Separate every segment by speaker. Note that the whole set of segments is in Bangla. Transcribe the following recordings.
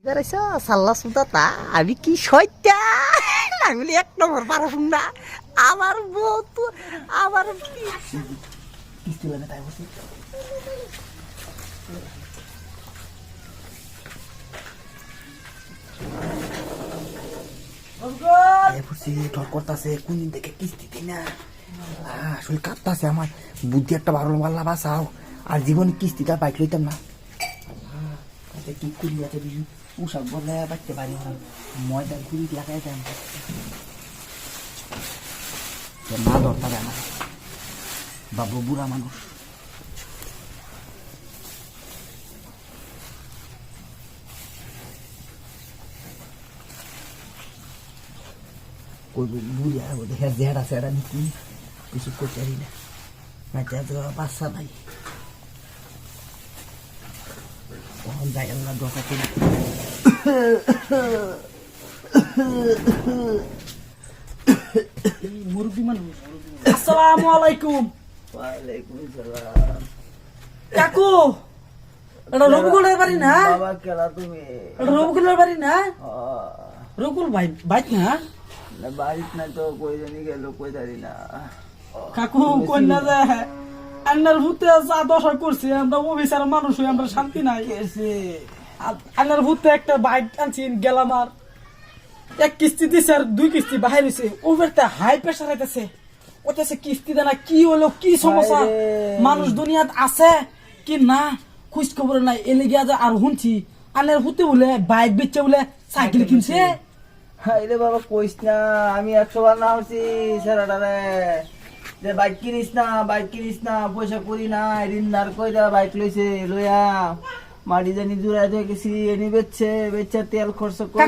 Speaker 1: বেড়াইছ সাল্লা সুদা তা আমি কি সত্যা আমি এক নম্বর পারো না আমার বউ তো আমার কিস্তি লাগে তাই বসে কোনদিন থেকে কিস্তি দিই না আসলে কাঁপতাছে আমার বুদ্ধি একটা ভালো পাল্লা বাসাও আর জীবনে কিস্তিটা বাইক লইতাম না কি করি আছে পোশাক বলে বাঁচতে পারি ময়দান ঘুরি লাগাই দেন না দরকার আমার বাবু বুড়া মানুষ বুড়ি আর দেখে জেড আছে এটা নাকি কিছু করতে পারি না বাচ্চা নাই কখন যাই আল্লাহ দশা করি মুরব্বী মানুষ
Speaker 2: আসসালামু আলাইকুম।
Speaker 1: ওয়ালাইকুম সালাম
Speaker 2: কাকু এটা রবিকুলের বাড়ি না?
Speaker 1: বাবা কেলা তুমি
Speaker 2: এটা রবিকুলের বাড়ি না? রবিকুল ভাই বাইক না?
Speaker 1: বাড়িত না তো কই জানি গেল কই জানি না
Speaker 2: কাকু কন্যা যে আন্নার ভূতে যা দশা করছে আমরা অফিসার মানুষ হই আমরা শান্তি নাই
Speaker 1: কেসে
Speaker 2: আন্নার ভূতে একটা বাইক আনছি গেলাম আর এক কিস্তি দিছে আর দুই কিস্তি বাহির হয়েছে ওভারতে হাই প্রেসার হইতেছে ওতেছে কিস্তি দেনা কি হলো কি সমস্যা মানুষ দুনিয়াত আছে কি না খোঁজ খবর নাই এলে গিয়া যা আর শুনছি আন্নার ভূতে বলে বাইক বেচছে বলে সাইকেল কিনছে
Speaker 1: হাইরে বাবা কইস না আমি 100 বার না হচ্ছি সারাটারে যে বাইক কিনিস না পয়সা করি না ঋণ ধার কইরা বাইক লইছে লইয়া মাটি জানি জুড়াই দিয়ে গেছি এনে বেচছে তেল খরচ করে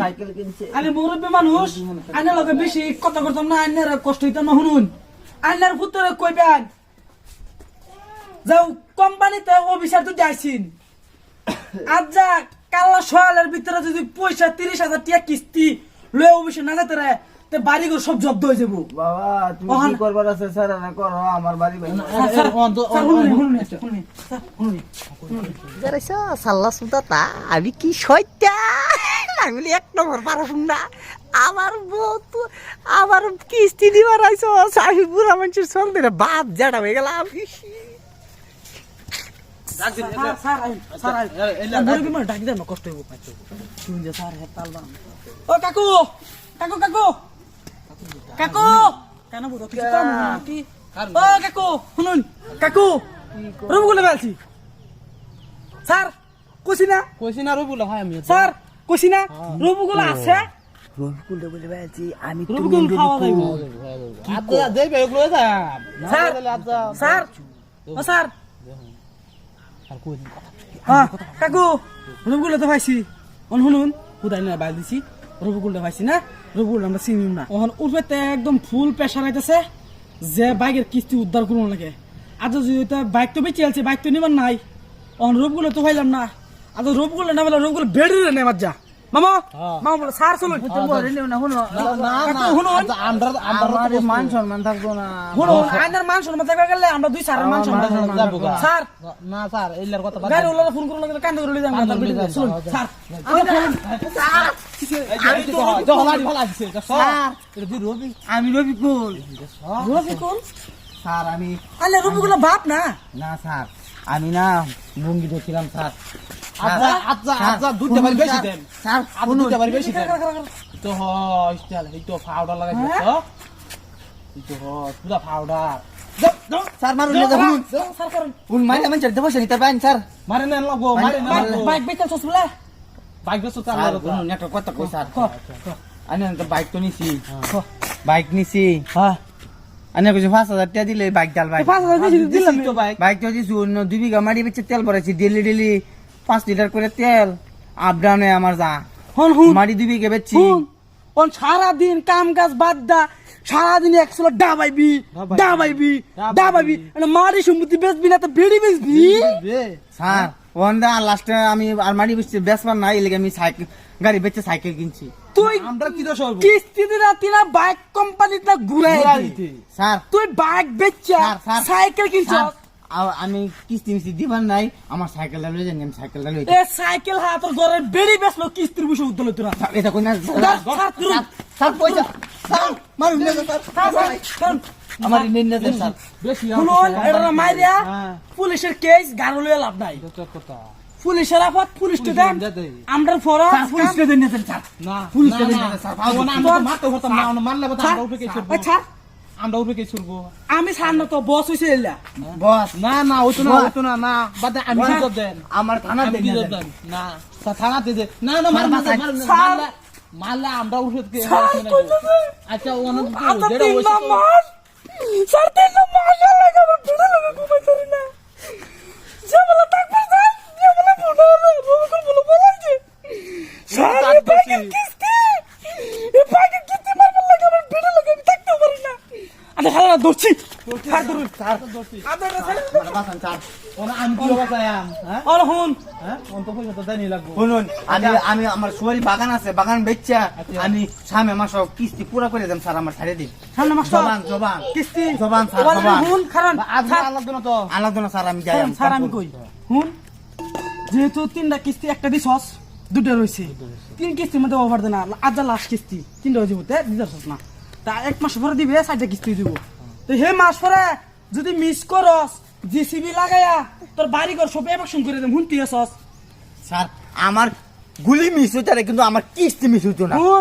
Speaker 1: সাইকেল কিনছে
Speaker 2: আমি মুরব্বী মানুষ আইনার লগে বেশি কথা করতাম না আইনার কষ্ট হইতাম না শুনুন আইনার ভূতরে কইবেন যাও কোম্পানিতে অফিসার তো যাইছিন আজ যা কালা সোয়ালের ভিতরে যদি পয়সা 30,000 টাকা কিস্তি লয়ে অফিসে না যেতে রে তে বাড়ি ঘর সব জব্দ হয়ে যাবো
Speaker 1: বাবা তুমি কি করবার আছে স্যার না করো আমার বাড়ি ভাই সাল্লা সুদা তা আমি কি সত্যা আমি এক নম্বর পারো না আমার বউ তো আমার কিস্তি দিবার আইসো আমি বুড়া মানুষের চলতে রে বাপ জাড়া হয়ে গেলাম
Speaker 2: কষ্ট হইব ও কাকু কাকু কাকু কাকু কেন বুড়ো কিছু কম নাকি ও কাকু শুনুন কাকু রবিকুল বলছি স্যার কইছি না রবিকুল হয় আমি স্যার কইছি না রবিকুল আছে
Speaker 1: রবিকুল বলে বলছি আমি
Speaker 2: রবিকুল খাওয়া যাইব
Speaker 3: আচ্ছা দেবে এগুলো যা
Speaker 2: স্যার স্যার ও স্যার হ্যাঁ কাকু রবিকুল তো পাইছি শুনুন হুদাই না বাইল দিছি রবিকুলটা পাইছি না রবিকুল আমরা চিনি না ওখান উঠবে একদম ফুল প্রেশার আইতেছে যে বাইকের কিস্তি উদ্ধার করবো লাগে আজ যদি বাইক তো বেঁচে আছে বাইক তো নেবার নাই ওখান রবিকুল তো পাইলাম না আজ রবিকুল না বলে রবিকুল বেড়ে নেবার যা মামা মামা বলে স্যার চলুন
Speaker 1: মান সম্মান থাকবো না
Speaker 2: শুনুন আইনার মান সম্মান থাকবে গেলে আমরা দুই স্যারের মান সম্মান
Speaker 3: যাবো
Speaker 2: স্যার
Speaker 3: না স্যার এইলার কথা
Speaker 2: গাড়ি ওলা ফোন করে লাগে কান্দে করে যাম চলুন স্যার
Speaker 1: আমি রবিকুল
Speaker 2: রবিকুল
Speaker 1: স্যার আমি
Speaker 2: আলে রবিকুল বাপ না
Speaker 1: না স্যার আমি না ভঙ্গি দেখছিলাম স্যার
Speaker 3: আচ্ছা আচ্ছা আচ্ছা দুইটা বাড়ি বেশি দেন
Speaker 1: স্যার
Speaker 3: আপনি দুইটা বাড়ি বেশি দেন তো হয় স্টাইল এই তো পাউডার লাগাই দিছ এই তো পুরা পাউডার
Speaker 1: স্যার মারুন না দেখুন
Speaker 2: স্যার করেন
Speaker 1: উন মাইলে মান চড়তে বসে নিতে পারেন স্যার
Speaker 3: মারে নেন লাগবো মারে নেন লাগবো
Speaker 2: বাইক বেচা চস বলে
Speaker 3: বাইক বেসো
Speaker 1: স্যার
Speaker 3: চালালো
Speaker 1: শুনুন একটা কথা কই স্যার আমি তো বাইক তো নিছি বাইক নিছি
Speaker 2: হ্যাঁ
Speaker 1: আনে কিছু 5,000 টাকা দিলে বাইক ডাল বাইক
Speaker 2: 5,000 বেশি দিলাম
Speaker 3: তো বাইক
Speaker 1: বাইক তো দিছি অন্য 2 বিঘা মাটি বেচে তেল ভরাইছি ডেলি 5 লিটার করে তেল আপ ডাউনে আমার যা
Speaker 2: হন হুন
Speaker 1: মাটি 2 বিঘা বেচছি
Speaker 2: হুন অন সারা দিন কাম কাজ বাদ দা সারা দিন একশো ডাবাইবি মারি সম্পত্তি বেচবি না তো বেড়ি বেচবি
Speaker 1: স্যার ওয়ান্ডা লাস্টে আমি আর মাটি বেচছি বেচবার নাই এলাকা আমি সাইকেল গাড়ি বেচে সাইকেল কিনছি
Speaker 2: তুই
Speaker 3: আমরা কি দোষ হবো
Speaker 2: কিস্তি দিনা তিনা বাইক কোম্পানিতে ঘুরাই
Speaker 3: দিতে
Speaker 1: স্যার
Speaker 2: তুই বাইক বেচছা
Speaker 1: স্যার, স্যার।
Speaker 2: সাইকেল কিনছ
Speaker 1: আমি কিস্তি মিস্তি দিবার নাই আমার সাইকেলটা লই যান আমি সাইকেলটা লই
Speaker 2: এ সাইকেল হা তোর ঘরের বেড়ি বেসলো কিস্তির বসে উদ্দল তোরা
Speaker 1: এটা কই না
Speaker 2: স্যার,
Speaker 1: স্যার পয়সা স্যার মারুন না স্যার আমার নেন না দেন স্যার
Speaker 3: বেশি
Speaker 2: শুনুন এটা মাইরিয়া
Speaker 3: হ্যাঁ
Speaker 2: পুলিশের কেস গাড়ো লইয়া লাভ নাই
Speaker 3: এটা কথা
Speaker 2: পুলিশের আপদ পুলিশকে দেন
Speaker 3: পুলিশ দেয়।
Speaker 2: আমরা ফরজ
Speaker 1: স্যার পুলিশকে দেন না স্যার
Speaker 3: না
Speaker 1: পুলিশকে
Speaker 3: না,
Speaker 1: দেন
Speaker 3: না,
Speaker 1: না, স্যার,
Speaker 3: না, না, আমি তো মারতে হতাম না, মারলে বোধহয় আমরা উপরে কে ছুড়বো।
Speaker 2: আচ্ছা
Speaker 3: আমরা উপরে কে ছুড়বো।
Speaker 2: আমি সামনে তো বস হইছে এলা
Speaker 1: বস
Speaker 3: না না ওইতো না
Speaker 1: বাহ।
Speaker 3: ওইতো না না বাদে আমি
Speaker 1: বাহ।
Speaker 3: কি জব দেন
Speaker 1: আমার থানা
Speaker 3: আমি
Speaker 1: দেন
Speaker 3: কি
Speaker 1: না
Speaker 3: জব
Speaker 1: দেন।
Speaker 3: দেন না থানাতে দে না না মারলে
Speaker 1: মারবা,
Speaker 2: স্যার।
Speaker 3: মারলে আমরা উপরে কে
Speaker 2: স্যার, কইতাছে।
Speaker 3: আচ্ছা অনেক
Speaker 2: আচ্ছা
Speaker 3: যেটা
Speaker 2: 3
Speaker 3: হইছে তো-
Speaker 2: নম্বর স্যার 3 নম্বর লাগে আমার ভিড়ে লাগে ঘুমাই পারি না যেমলা থাকবে স্যার যেমলা ফোটা রবকুল বলে বলাইছে স্যার
Speaker 3: তার
Speaker 2: এই বাইকের কিস্তি এই বাইকের কিস্তি মারবার লাগে আমার ভিড়ে লাগে আমি থাকতে পারি না আরে হালা দৌড়ছি স্যার ধরুন
Speaker 1: স্যার
Speaker 2: আপনারা স্যার
Speaker 1: আমার বাসান স্যার
Speaker 3: ওনা আমি কি অবস্থা আম হ্যাঁ
Speaker 2: আর হুন
Speaker 3: হ্যাঁ অন্ত পয়সা তো দেনি লাগবো
Speaker 1: শুনুন আমি আমার সুয়ারি বাগান আছে বাগান বেচা
Speaker 3: আচ্ছা।
Speaker 1: আমি সামনে মাস কিস্তি পুরা করে দেন স্যার আমার ছাড়ে দিন
Speaker 2: সামনে মাস্টার
Speaker 1: জবান
Speaker 2: কিস্তি
Speaker 1: জবান স্যার
Speaker 2: ওয়ালা
Speaker 1: জবান
Speaker 2: হুন কারণ
Speaker 3: আজ
Speaker 2: স্যার
Speaker 3: আল্লাহ দিন তো
Speaker 1: আলাদা না স্যার আমি যাই
Speaker 2: স্যার আমি কই হুন যেহেতু 3টা কিস্তি একটা দিছস দুটো রইছে 3 কিস্তির মধ্যে ওভার দেনা আজ লাস্ট কিস্তি 3টা হইছে হতে দিছস না তা 1 মাস পরে দিবে 4টা কিস্তি দিব তো হে মাস পরে যদি মিস করস জিসিবি লাগায়া তোর বাড়ি ঘর সব এবাকশন করে দেম হুনতি আসস
Speaker 1: স্যার আমার গুলি মিস হইতারে কিন্তু আমার কিস্তি মিস হইতো না
Speaker 2: হুন